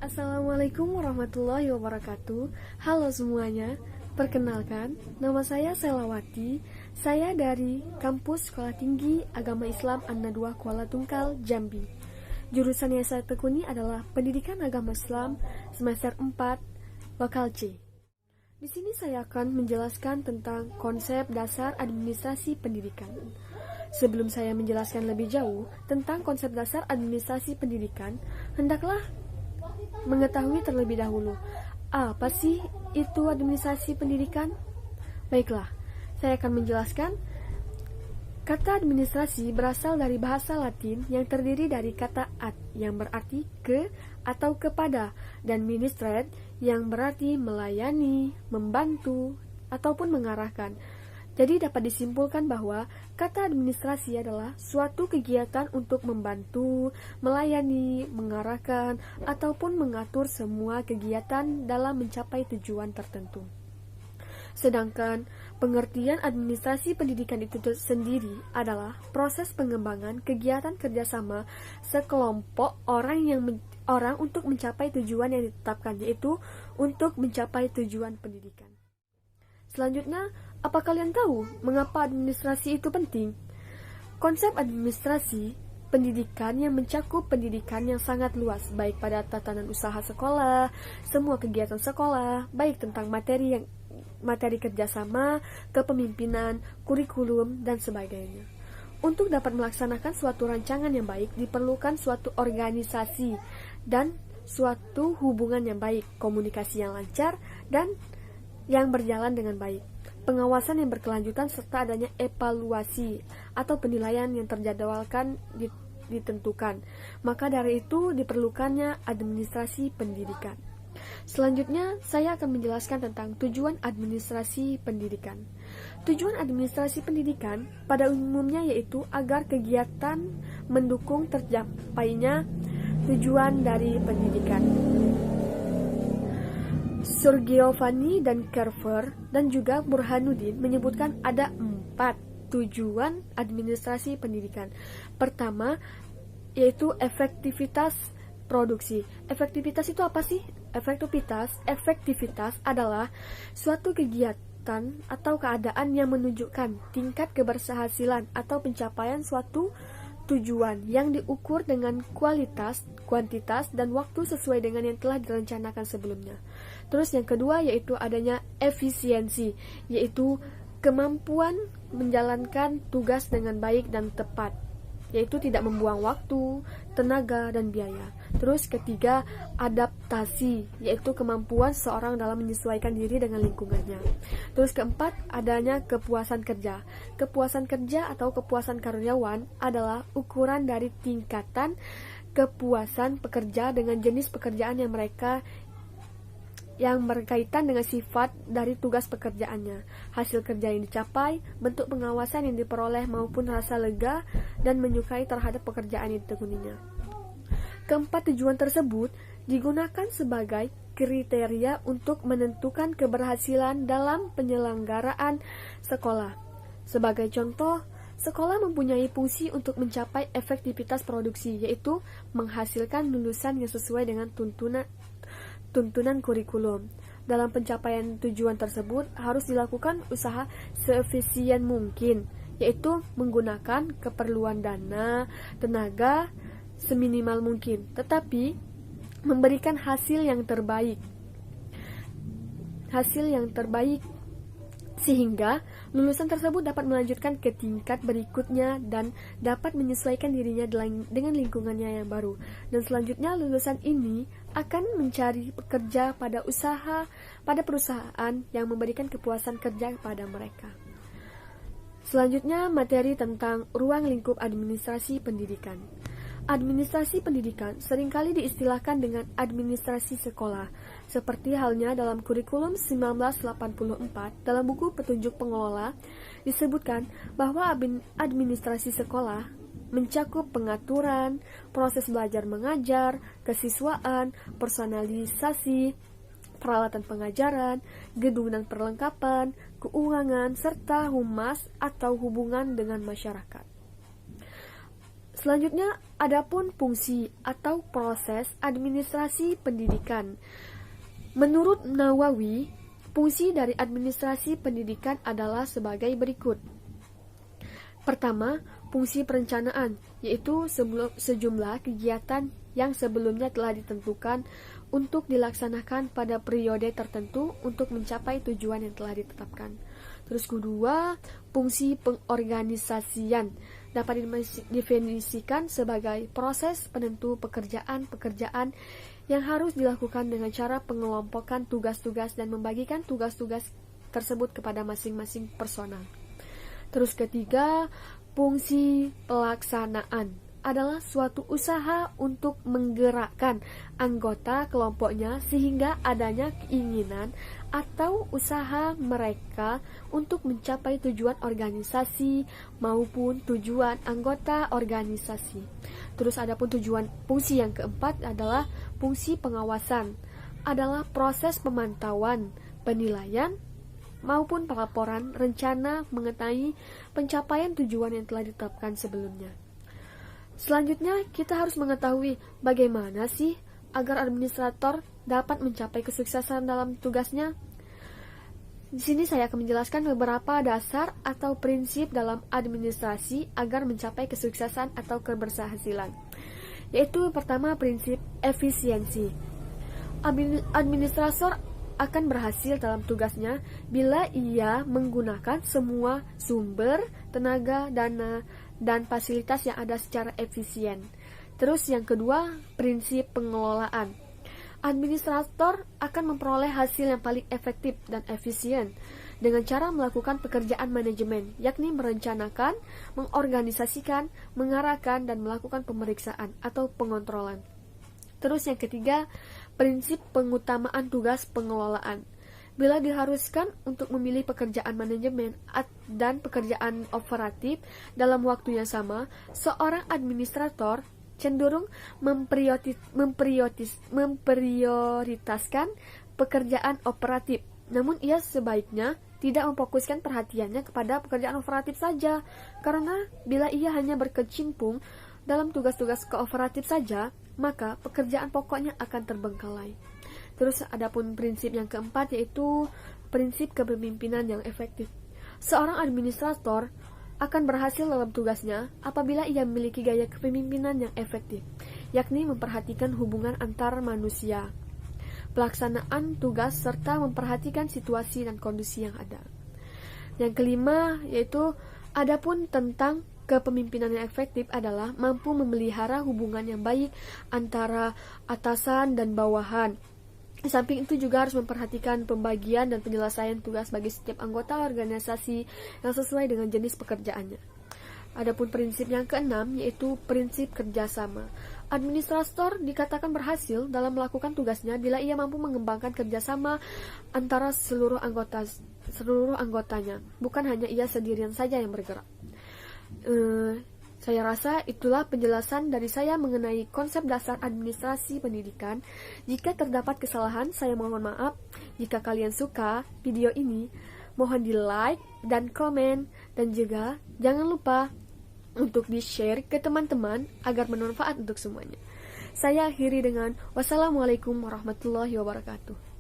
Assalamualaikum warahmatullahi wabarakatuh. Halo semuanya, perkenalkan, nama saya Selawati. Saya dari Kampus Sekolah Tinggi Agama Islam An-Nadwa Kuala Tungkal, Jambi. Jurusan yang saya tekuni adalah Pendidikan Agama Islam semester 4, Lokal C. Di sini saya akan menjelaskan tentang konsep dasar administrasi pendidikan. Sebelum saya menjelaskan lebih jauh tentang konsep dasar administrasi pendidikan, hendaklah mengetahui terlebih dahulu, apa sih itu administrasi pendidikan? Baiklah, saya akan menjelaskan. Kata administrasi berasal dari bahasa Latin yang terdiri dari kata ad yang berarti ke atau kepada dan ministrate yang berarti melayani, membantu, ataupun mengarahkan. Jadi dapat disimpulkan bahwa kata administrasi adalah suatu kegiatan untuk membantu, melayani, mengarahkan, ataupun mengatur semua kegiatan dalam mencapai tujuan tertentu. Sedangkan pengertian administrasi pendidikan itu sendiri adalah proses pengembangan kegiatan kerjasama sekelompok orang untuk mencapai tujuan yang ditetapkan, yaitu untuk mencapai tujuan pendidikan. Selanjutnya, apa kalian tahu mengapa administrasi itu penting? Konsep administrasi pendidikan yang mencakup pendidikan yang sangat luas, baik pada tatanan usaha sekolah, semua kegiatan sekolah, baik tentang materi kerjasama, kepemimpinan, kurikulum, dan sebagainya. Untuk dapat melaksanakan suatu rancangan yang baik, diperlukan suatu organisasi dan suatu hubungan yang baik, komunikasi yang lancar, dan yang berjalan dengan baik, pengawasan yang berkelanjutan, serta adanya evaluasi atau penilaian yang terjadwalkan ditentukan. Maka dari itu diperlukannya administrasi pendidikan. Selanjutnya, saya akan menjelaskan tentang tujuan administrasi pendidikan. Tujuan administrasi pendidikan pada umumnya yaitu agar kegiatan mendukung tercapainya tujuan dari pendidikan. Surgiovanni dan Carver dan juga Burhanuddin menyebutkan ada 4 tujuan administrasi pendidikan. Pertama, yaitu efektivitas produksi. Efektivitas itu apa sih? Efektivitas adalah suatu kegiatan atau keadaan yang menunjukkan tingkat keberhasilan atau pencapaian suatu tujuan yang diukur dengan kualitas, kuantitas, dan waktu sesuai dengan yang telah direncanakan sebelumnya. Terus yang kedua yaitu adanya efisiensi, yaitu kemampuan menjalankan tugas dengan baik dan tepat, yaitu tidak membuang waktu, tenaga, dan biaya. Terus ketiga, adaptasi, yaitu kemampuan seorang dalam menyesuaikan diri dengan lingkungannya. Terus keempat, adanya kepuasan kerja. Kepuasan kerja atau kepuasan karyawan adalah ukuran dari tingkatan kepuasan pekerja dengan jenis pekerjaan yang berkaitan dengan sifat dari tugas pekerjaannya, hasil kerja yang dicapai, bentuk pengawasan yang diperoleh maupun rasa lega dan menyukai terhadap pekerjaan yang ditekuninya. Keempat tujuan tersebut digunakan sebagai kriteria untuk menentukan keberhasilan dalam penyelenggaraan sekolah. Sebagai contoh, sekolah mempunyai fungsi untuk mencapai efektivitas produksi, yaitu menghasilkan lulusan yang sesuai dengan tuntunan kurikulum. Dalam pencapaian tujuan tersebut harus dilakukan usaha seefisien mungkin, yaitu menggunakan keperluan dana, tenaga seminimal mungkin, tetapi memberikan hasil yang terbaik sehingga lulusan tersebut dapat melanjutkan ke tingkat berikutnya dan dapat menyesuaikan dirinya dengan lingkungannya yang baru. Dan selanjutnya lulusan ini akan mencari pekerja pada perusahaan yang memberikan kepuasan kerja kepada mereka. Selanjutnya materi tentang ruang lingkup administrasi pendidikan. Administrasi pendidikan seringkali diistilahkan dengan administrasi sekolah, seperti halnya dalam kurikulum 1984 dalam buku Petunjuk Pengelola disebutkan bahwa administrasi sekolah mencakup pengaturan, proses belajar mengajar, kesiswaan, personalisasi, peralatan pengajaran, gedung dan perlengkapan, keuangan, serta humas atau hubungan dengan masyarakat. Selanjutnya, adapun fungsi atau proses administrasi pendidikan. Menurut Nawawi, fungsi dari administrasi pendidikan adalah sebagai berikut. Pertama, fungsi perencanaan, yaitu sejumlah kegiatan yang sebelumnya telah ditentukan untuk dilaksanakan pada periode tertentu untuk mencapai tujuan yang telah ditetapkan. Terus kedua, fungsi pengorganisasian dapat didefinisikan sebagai proses penentu pekerjaan-pekerjaan yang harus dilakukan dengan cara pengelompokan tugas-tugas dan membagikan tugas-tugas tersebut kepada masing-masing personal. Terus ketiga, fungsi pelaksanaan adalah suatu usaha untuk menggerakkan anggota kelompoknya sehingga adanya keinginan atau usaha mereka untuk mencapai tujuan organisasi maupun tujuan anggota organisasi. Terus adapun fungsi yang keempat adalah fungsi pengawasan, adalah proses pemantauan, penilaian maupun pelaporan rencana mengenai pencapaian tujuan yang telah ditetapkan sebelumnya. Selanjutnya, kita harus mengetahui bagaimana sih agar administrator dapat mencapai kesuksesan dalam tugasnya. Di sini saya akan menjelaskan beberapa dasar atau prinsip dalam administrasi agar mencapai kesuksesan atau keberhasilan. Yaitu pertama, prinsip efisiensi. Administrator akan berhasil dalam tugasnya bila ia menggunakan semua sumber, tenaga, dana, dan fasilitas yang ada secara efisien. Terus yang kedua, prinsip pengelolaan. Administrator akan memperoleh hasil yang paling efektif dan efisien dengan cara melakukan pekerjaan manajemen, yakni merencanakan, mengorganisasikan, mengarahkan, dan melakukan pemeriksaan atau pengontrolan. Terus yang ketiga, prinsip pengutamaan tugas pengelolaan. Bila diharuskan untuk memilih pekerjaan manajemen dan pekerjaan operatif dalam waktu yang sama, seorang administrator cenderung memprioritaskan pekerjaan operatif. Namun ia sebaiknya tidak memfokuskan perhatiannya kepada pekerjaan operatif saja, karena bila ia hanya berkecimpung dalam tugas-tugas kooperatif saja, maka pekerjaan pokoknya akan terbengkalai. Terus adapun prinsip yang keempat yaitu prinsip kepemimpinan yang efektif. Seorang administrator akan berhasil dalam tugasnya apabila ia memiliki gaya kepemimpinan yang efektif, yakni memperhatikan hubungan antar manusia, pelaksanaan tugas, serta memperhatikan situasi dan kondisi yang ada. Yang kelima yaitu adapun tentang kepemimpinan yang efektif adalah mampu memelihara hubungan yang baik antara atasan dan bawahan. Di samping itu juga harus memperhatikan pembagian dan penyelesaian tugas bagi setiap anggota organisasi yang sesuai dengan jenis pekerjaannya. Adapun prinsip yang keenam yaitu prinsip kerjasama. Administrator dikatakan berhasil dalam melakukan tugasnya bila ia mampu mengembangkan kerjasama antara seluruh anggotanya, bukan hanya ia sendirian saja yang bergerak. Saya rasa itulah penjelasan dari saya mengenai konsep dasar administrasi pendidikan. Jika terdapat kesalahan, saya mohon maaf. Jika kalian suka video ini, mohon di like dan komen, dan juga jangan lupa untuk di-share ke teman-teman agar bermanfaat untuk semuanya. Saya akhiri dengan wassalamualaikum warahmatullahi wabarakatuh.